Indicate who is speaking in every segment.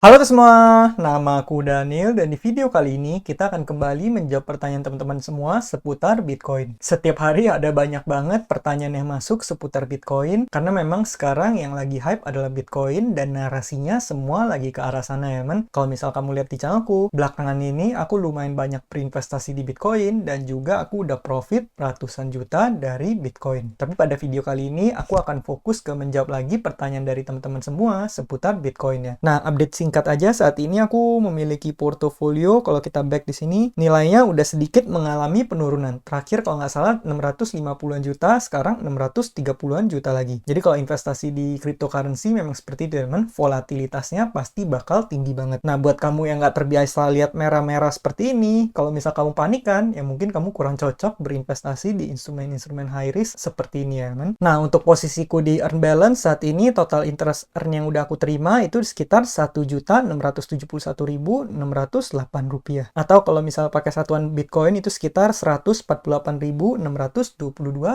Speaker 1: Halo semua, nama aku Daniel dan di video kali ini kita akan kembali menjawab pertanyaan teman-teman semua seputar Bitcoin. Setiap hari ada banyak banget pertanyaan yang masuk seputar Bitcoin karena memang sekarang yang lagi hype adalah Bitcoin dan narasinya semua lagi ke arah sana ya men. Kalau misal kamu lihat di channelku, belakangan ini aku lumayan banyak berinvestasi di Bitcoin dan juga aku udah profit ratusan juta dari Bitcoin. Tapi pada video kali ini aku akan fokus ke menjawab lagi pertanyaan dari teman-teman semua seputar Bitcoin ya. Nah, update singkat aja, saat ini aku memiliki portofolio. Kalau kita back di sini, nilainya udah sedikit mengalami penurunan. Terakhir kalau nggak salah 650-an juta, sekarang 630-an juta lagi. Jadi kalau investasi di cryptocurrency memang seperti itu teman, volatilitasnya pasti bakal tinggi banget. Nah, buat kamu yang nggak terbiasa lihat merah-merah seperti ini, kalau misal kamu panik kan, ya mungkin kamu kurang cocok berinvestasi di instrumen-instrumen high risk seperti ini ya teman. Nah, untuk posisiku di earn balance saat ini, total interest earn yang udah aku terima itu sekitar 1.671.608 rupiah. Atau kalau misalnya pakai satuan Bitcoin itu sekitar 148.622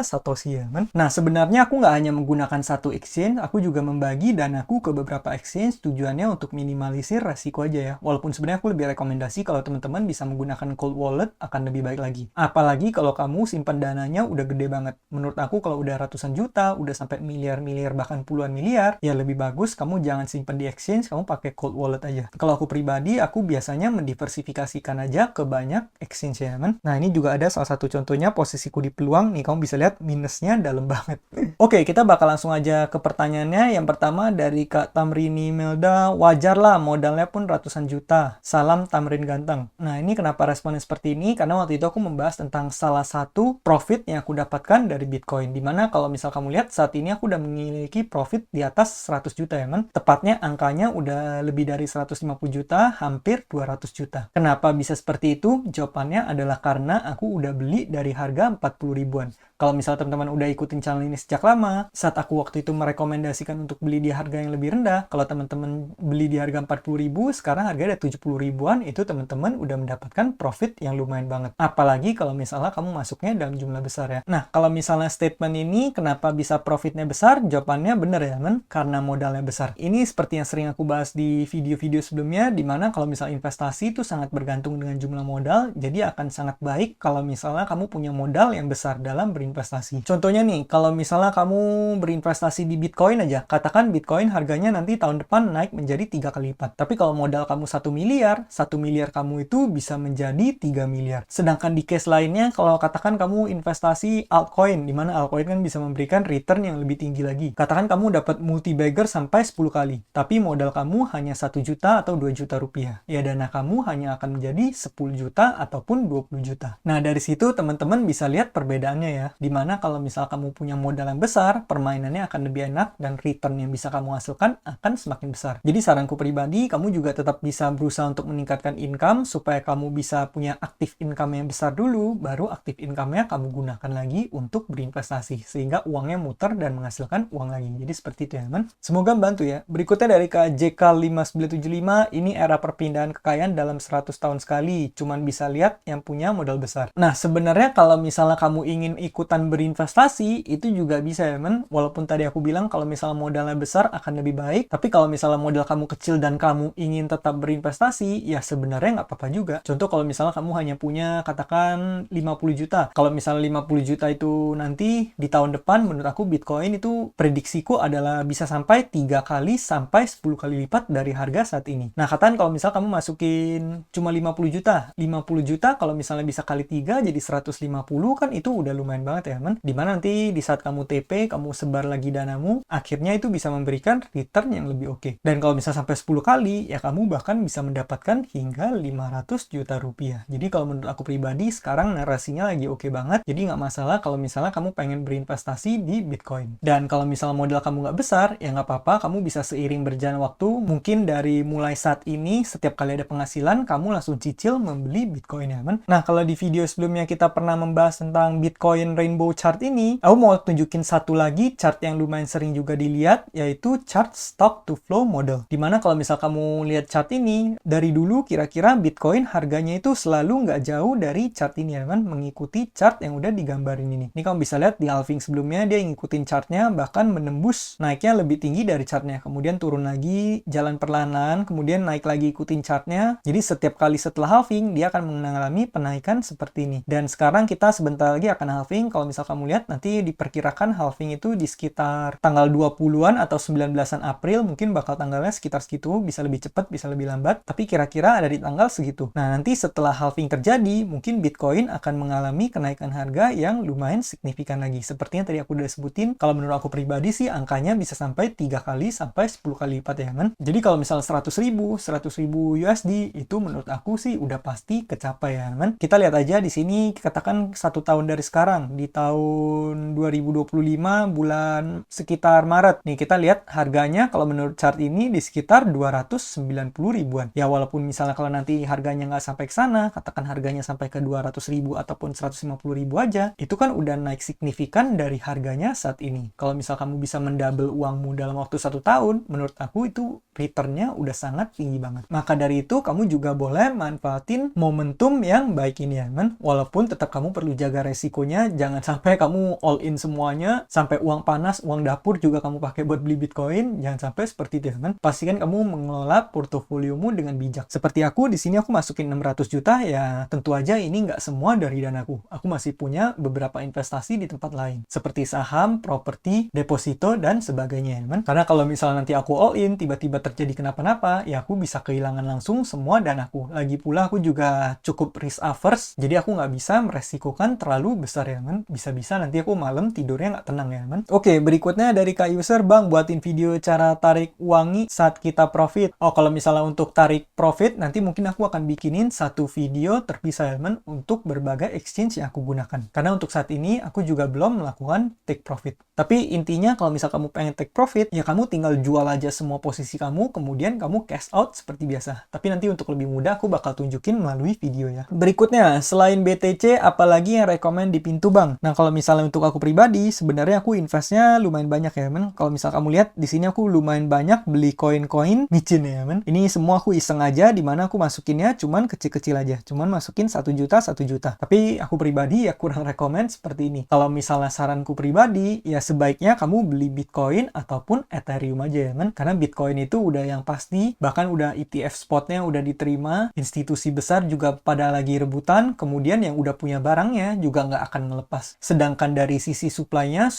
Speaker 1: satoshi ya kan. Nah, sebenarnya aku nggak hanya menggunakan satu exchange, aku juga membagi danaku ke beberapa exchange, tujuannya untuk minimalisir resiko aja ya. Walaupun sebenarnya aku lebih rekomendasi kalau teman-teman bisa menggunakan cold wallet akan lebih baik lagi. Apalagi kalau kamu simpan dananya udah gede banget. Menurut aku kalau udah ratusan juta, udah sampai miliar-miliar bahkan puluhan miliar, ya lebih bagus kamu jangan simpan di exchange, kamu pakai cold wallet aja. Kalau aku pribadi, aku biasanya mendiversifikasikan aja ke banyak exchange ya kan. Nah, ini juga ada salah satu contohnya posisiku di peluang. Nih, kamu bisa lihat minusnya dalam banget. Oke, kita bakal langsung aja ke pertanyaannya. Yang pertama dari Kak Tamrini Melda, wajar lah modalnya pun ratusan juta. Salam Tamrin ganteng. Nah, ini kenapa responnya seperti ini? Karena waktu itu aku membahas tentang salah satu profit yang aku dapatkan dari Bitcoin. Dimana kalau misal kamu lihat saat ini aku udah memiliki profit di atas 100 juta ya kan. Tepatnya angkanya udah lebih dari 150 juta, hampir 200 juta. Kenapa bisa seperti itu? Jawabannya adalah karena aku udah beli dari harga 40 ribuan. Kalau misalnya teman-teman udah ikutin channel ini sejak lama, saat aku waktu itu merekomendasikan untuk beli di harga yang lebih rendah, kalau teman-teman beli di harga 40 ribu, sekarang harga ada 70 ribuan, itu teman-teman udah mendapatkan profit yang lumayan banget. Apalagi kalau misalnya kamu masuknya dalam jumlah besar ya. Nah, kalau misalnya statement ini, kenapa bisa profitnya besar? Jawabannya bener ya, men? Karena modalnya besar. Ini seperti yang sering aku bahas di video-video sebelumnya, dimana kalau misalnya investasi itu sangat bergantung dengan jumlah modal, jadi akan sangat baik kalau misalnya kamu punya modal yang besar dalam berinvestasi. Contohnya nih, kalau misalnya kamu berinvestasi di Bitcoin aja, katakan Bitcoin harganya nanti tahun depan naik menjadi 3 kali lipat. Tapi kalau modal kamu 1 miliar, 1 miliar kamu itu bisa menjadi 3 miliar. Sedangkan di case lainnya, kalau katakan kamu investasi altcoin, di mana altcoin kan bisa memberikan return yang lebih tinggi lagi. Katakan kamu dapat multi-bagger sampai 10 kali, tapi modal kamu hanya 1 juta atau 2 juta rupiah. Ya, dana kamu hanya akan menjadi 10 juta ataupun 20 juta. Nah, dari situ teman-teman bisa lihat perbedaannya ya. Dimana kalau misal kamu punya modal yang besar, permainannya akan lebih enak dan return yang bisa kamu hasilkan akan semakin besar. Jadi saranku pribadi, kamu juga tetap bisa berusaha untuk meningkatkan income supaya kamu bisa punya aktif income yang besar dulu, baru aktif income-nya kamu gunakan lagi untuk berinvestasi sehingga uangnya muter dan menghasilkan uang lagi. Jadi seperti itu ya, teman. Semoga membantu ya. Berikutnya dari Kak JK5975, ini era perpindahan kekayaan dalam 100 tahun sekali. Cuman bisa lihat yang punya modal besar. Nah, sebenarnya kalau misalnya kamu ingin ikutan berinvestasi, itu juga bisa ya, men. Walaupun tadi aku bilang kalau misalnya modalnya besar akan lebih baik, tapi kalau misalnya modal kamu kecil dan kamu ingin tetap berinvestasi, ya sebenarnya nggak apa-apa juga. Contoh kalau misalnya kamu hanya punya katakan 50 juta. Kalau misalnya 50 juta itu nanti di tahun depan, menurut aku Bitcoin itu prediksiku adalah bisa sampai 3 kali sampai 10 kali lipat dari harga saat ini. Nah, katakan kalau misalnya kamu masukin cuma 50 juta. 50 juta kalau misalnya bisa kali 3 jadi 150 kan itu udah lumayan banget ya, men. Dimana nanti di saat kamu TP, kamu sebar lagi danamu, akhirnya itu bisa memberikan return yang lebih oke. Dan kalau misalnya sampai 10 kali, ya kamu bahkan bisa mendapatkan hingga 500 juta rupiah. Jadi kalau menurut aku pribadi, sekarang narasinya lagi oke banget. Jadi nggak masalah kalau misalnya kamu pengen berinvestasi di Bitcoin. Dan kalau misalnya modal kamu nggak besar, ya nggak apa-apa, kamu bisa seiring berjalan waktu. Mungkin dari mulai saat ini, setiap kali ada penghasilan, kamu langsung cicil membeli Bitcoin ya, men. Nah, kalau di video sebelumnya kita pernah membahas tentang Bitcoin Rainbow Chart ini, aku mau tunjukin satu lagi chart yang lumayan sering juga dilihat, yaitu chart stock to flow model. Dimana kalau misal kamu lihat chart ini, dari dulu kira-kira Bitcoin harganya itu selalu nggak jauh dari chart ini ya kan, mengikuti chart yang udah digambarin ini. Ini kamu bisa lihat di halving sebelumnya, dia ngikutin chartnya, bahkan menembus naiknya lebih tinggi dari chartnya. Kemudian turun lagi, jalan perlahan perlahan-lahan, kemudian naik lagi ikutin chartnya. Jadi setiap kali setelah halving, dia akan mengalami penaikan seperti ini. Dan sekarang kita sebentar lagi akan halving. Kalau misal kamu lihat, nanti diperkirakan halving itu di sekitar tanggal 20-an atau 19-an April, mungkin bakal tanggalnya sekitar segitu, bisa lebih cepat, bisa lebih lambat, tapi kira-kira ada di tanggal segitu. Nah, nanti setelah halving terjadi, mungkin Bitcoin akan mengalami kenaikan harga yang lumayan signifikan lagi. Sepertinya tadi aku udah sebutin, kalau menurut aku pribadi sih, angkanya bisa sampai 3 kali sampai 10 kali lipat ya kan. Jadi kalau misal 100.000 USD, itu menurut aku sih udah pasti kecapai ya kan. Kita lihat aja di sini, katakan 1 tahun dari sekarang, di tahun 2025 bulan sekitar Maret. Nih kita lihat harganya kalau menurut chart ini di sekitar 290 ribuan. Ya walaupun misalnya kalau nanti harganya nggak sampai ke sana, katakan harganya sampai ke 200.000 ataupun 150.000 aja, itu kan udah naik signifikan dari harganya saat ini. Kalau misal kamu bisa mendouble uangmu dalam waktu 1 tahun, menurut aku itu returnnya udah sangat tinggi banget. Maka dari itu kamu juga boleh manfaatin momentum yang baik ini ya kan. Walaupun tetap kamu perlu jaga resikonya, jangan sampai kamu all in semuanya, sampai uang panas, uang dapur juga kamu pakai buat beli Bitcoin, jangan sampai seperti itu ya kan. Pastikan kamu mengelola portofoliomu dengan bijak. Seperti aku di sini aku masukin 600 juta, ya tentu aja ini nggak semua dari danaku. Aku masih punya beberapa investasi di tempat lain, seperti saham, properti, deposito, dan sebagainya ya kan. Karena kalau misalnya nanti aku all in, tiba-tiba terjadi kenapa-napa, ya aku bisa kehilangan langsung semua danaku. Lagi pula aku juga cukup risk averse, jadi aku nggak bisa meresikokan terlalu besar ya kan. Bisa-bisa nanti aku malam tidurnya nggak tenang ya kan. Oke, berikutnya dari Kak User, Bang, buatin video cara tarik uangi saat kita profit. Oh, kalau misalnya untuk tarik profit, nanti mungkin aku akan bikinin satu video terpisah ya kan, untuk berbagai exchange yang aku gunakan. Karena untuk saat ini, aku juga belum melakukan take profit. Tapi intinya kalau misal kamu pengen take profit, ya kamu tinggal jual aja semua posisi kamu, kemudian kamu cash out seperti biasa. Tapi nanti untuk lebih mudah, aku bakal tunjukin melalui video ya. Berikutnya, selain BTC, apalagi yang rekomend di pintu bank? Nah, kalau misalnya untuk aku pribadi, sebenarnya aku investnya lumayan banyak ya, men. Kalau misal kamu lihat, di sini aku lumayan banyak beli koin-koin micin ya, men. Ini semua aku iseng aja, dimana aku masukinnya cuman kecil-kecil aja. Cuman masukin 1 juta, 1 juta. Tapi aku pribadi ya kurang rekomend seperti ini. Kalau misalnya saranku pribadi, ya sebaiknya kamu beli Bitcoin ataupun Ethereum aja ya, men. Karena Bitcoin itu udah yang pasti, bahkan udah ETF spotnya udah diterima, institusi besar juga pada lagi rebutan, kemudian yang udah punya barangnya juga nggak akan ngelepas. Sedangkan dari sisi supply-nya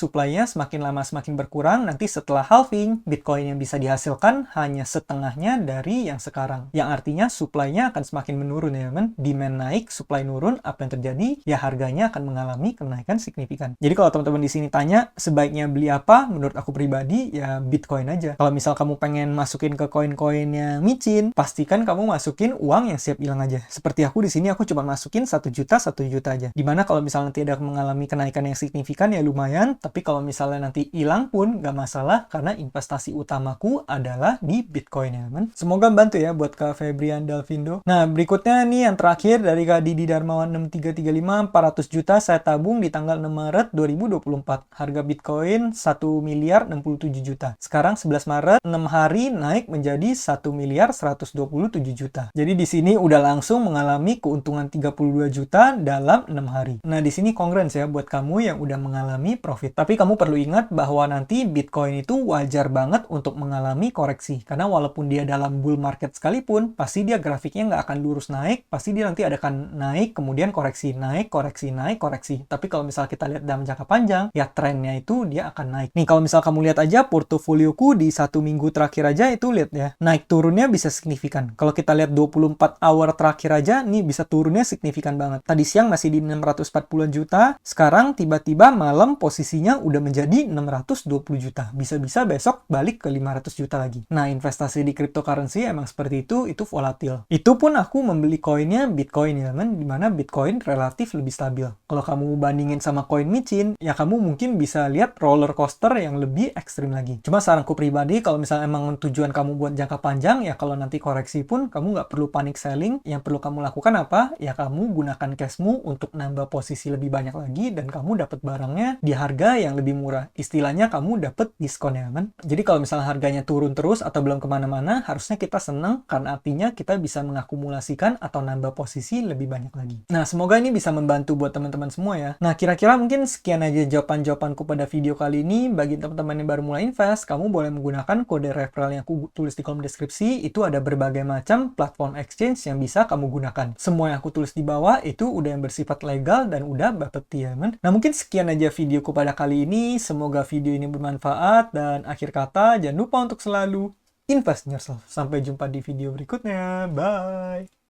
Speaker 1: semakin lama semakin berkurang, nanti setelah halving, Bitcoin yang bisa dihasilkan hanya setengahnya dari yang sekarang. Yang artinya supply-nya akan semakin menurun ya men. Demand naik, supply nurun, apa yang terjadi? Ya harganya akan mengalami kenaikan signifikan. Jadi kalau teman-teman di sini tanya, sebaiknya beli apa? Menurut aku pribadi, ya Bitcoin aja. Kalau misal kamu pengen masukin ke koin-koin yang micin, pastikan kamu masukin uang yang siap hilang aja. Seperti aku di sini, aku cuma masukin 1 juta, 1 juta aja. Dimana kalau misalnya tidak mengalami kenaikan yang signifikan, ya lumayan. Tapi kalau misalnya nanti hilang pun nggak masalah, karena investasi utamaku adalah di Bitcoin ya men. Semoga membantu ya buat Kak Febrian Dalvindo. Nah, berikutnya nih yang terakhir dari Kak Didi Darmawan 6335, 400 juta saya tabung di tanggal 6 Maret 2024. Harga Bitcoin 1 miliar 67 juta. Sekarang 11 Maret, 6 hari naik menjadi 1 miliar 127 juta. Jadi di sini udah langsung mengalami keuntungan 32 juta dalam 6 hari. Nah, di sini congrats ya buat kamu yang udah mengalami profit. Tapi kamu perlu ingat bahwa nanti Bitcoin itu wajar banget untuk mengalami koreksi. Karena walaupun dia dalam bull market sekalipun, pasti dia grafiknya nggak akan lurus naik. Pasti dia nanti akan naik, kemudian koreksi, naik, koreksi, naik, koreksi. Tapi kalau misal kita lihat dalam jangka panjang, ya trennya itu dia akan naik. Nih, kalau misal kamu lihat aja portofolioku di 1 minggu terakhir aja itu lihat ya, naik turunnya bisa signifikan. Kalau kita lihat 24 hour terakhir aja, nih bisa turunnya signifikan banget. Tadi siang masih di 640 juta, sekarang tiba-tiba malam posisinya udah menjadi 620 juta. Bisa-bisa besok balik ke 500 juta lagi. Nah, investasi di cryptocurrency emang seperti itu volatil. Itu pun aku membeli koinnya Bitcoin ya kan, dimana Bitcoin relatif lebih stabil. Kalau kamu bandingin sama koin micin, ya kamu mungkin bisa lihat roller coaster yang lebih ekstrim lagi. Cuma saranku pribadi, kalau misalnya emang tujuan kamu buat jangka panjang, ya kalau nanti koreksi pun kamu nggak perlu panic selling. Yang perlu kamu lakukan apa? Ya kamu gunakan cashmu untuk nambah posisi lebih banyak lagi, dan kamu dapat barangnya di harga yang lebih murah. Istilahnya kamu dapat diskon ya kan. Jadi kalau misalnya harganya turun terus atau belum kemana-mana, harusnya kita senang karena artinya kita bisa mengakumulasikan atau nambah posisi lebih banyak lagi. Nah, semoga ini bisa membantu buat teman-teman semua ya. Nah, kira-kira mungkin sekian aja jawaban-jawabanku pada video kali ini. Bagi teman-teman yang baru mulai invest, kamu boleh menggunakan kode referral yang aku tulis tulis di kolom deskripsi, itu ada berbagai macam platform exchange yang bisa kamu gunakan. Semua yang aku tulis di bawah itu udah yang bersifat legal dan udah bapeti ya, men. Nah, mungkin sekian aja videoku pada kali ini. Semoga video ini bermanfaat, dan akhir kata, jangan lupa untuk selalu invest in yourself. Sampai jumpa di video berikutnya. Bye!